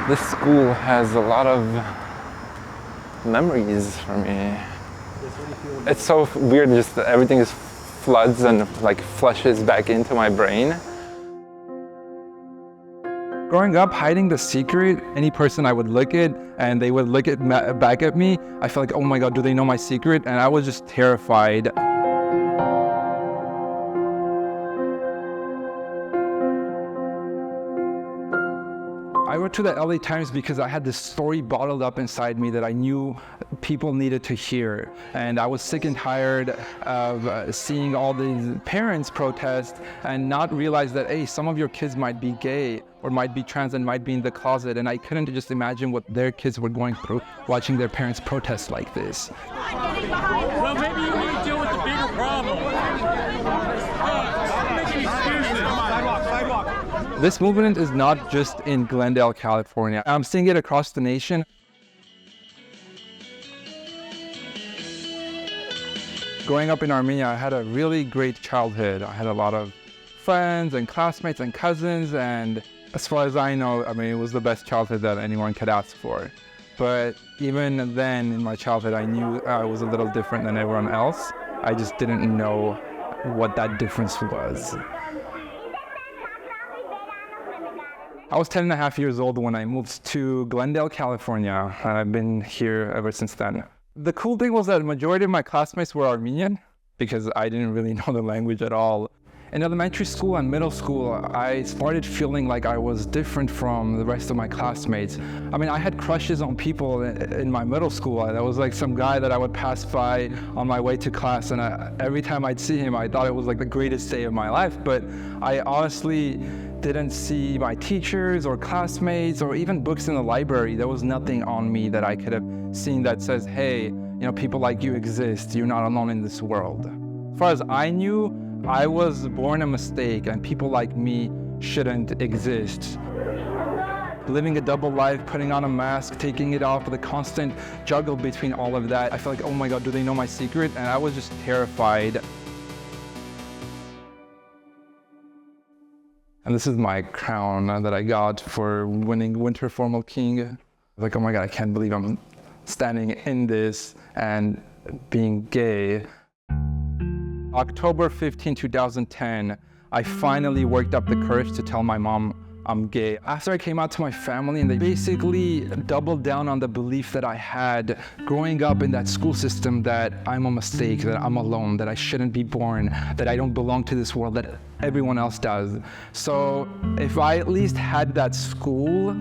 This school has a lot of memories for me. It's so weird, just that everything just floods and like flushes back into my brain. Growing up, hiding the secret, any person I would look at and they would look at back at me, I felt like, oh my God, do they know my secret? And I was just terrified. I wrote to the LA Times because I had this story bottled up inside me that I knew people needed to hear. And I was sick and tired of seeing all these parents protest and not realize that, hey, some of your kids might be gay or might be trans and might be in the closet. And I couldn't just imagine what their kids were going through watching their parents protest like this. Well, maybe you need to deal with the bigger problem. This movement is not just in Glendale, California. I'm seeing it across the nation. Growing up in Armenia, I had a really great childhood. I had a lot of friends and classmates and cousins, and as far as I know, it was the best childhood that anyone could ask for. But even then, in my childhood, I knew I was a little different than everyone else. I just didn't know what that difference was. I was 10 and a half years old when I moved to Glendale, California, and I've been here ever since then. The cool thing was that the majority of my classmates were Armenian because I didn't really know the language at all. In elementary school and middle school, I started feeling like I was different from the rest of my classmates. I had crushes on people in my middle school. There was like some guy that I would pass by on my way to class, and every time I'd see him, I thought it was like the greatest day of my life. But I honestly didn't see my teachers or classmates or even books in the library. There was nothing on me that I could have seen that says, hey, people like you exist. You're not alone in this world. As far as I knew, I was born a mistake and people like me shouldn't exist. Living a double life, putting on a mask, taking it off, the constant juggle between all of that. I felt like, oh my God, do they know my secret? And I was just terrified. And this is my crown that I got for winning Winter Formal King. Like, oh my God, I can't believe I'm standing in this and being gay. October 15, 2010, I finally worked up the courage to tell my mom I'm gay. After I came out to my family, and they basically doubled down on the belief that I had growing up in that school system that I'm a mistake, that I'm alone, that I shouldn't be born, that I don't belong to this world, that everyone else does. So if I at least had that school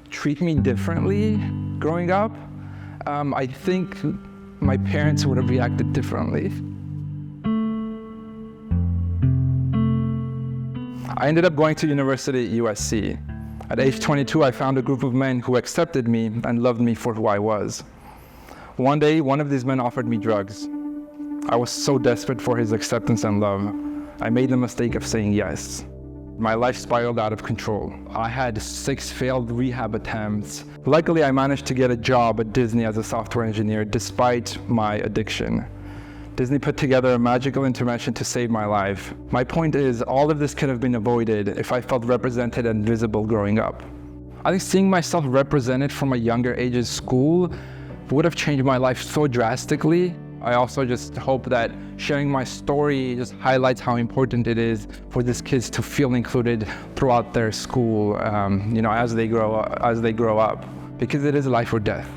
treat me differently growing up, I think my parents would have reacted differently. I ended up going to university at USC. At age 22, I found a group of men who accepted me and loved me for who I was. One day, one of these men offered me drugs. I was so desperate for his acceptance and love. I made the mistake of saying yes. My life spiraled out of control. I had 6 failed rehab attempts. Luckily, I managed to get a job at Disney as a software engineer despite my addiction. Disney put together a magical intervention to save my life. My point is, all of this could have been avoided if I felt represented and visible growing up. I think seeing myself represented from a younger age in school would have changed my life so drastically. I also just hope that sharing my story just highlights how important it is for these kids to feel included throughout their school, as they grow up, because it is life or death.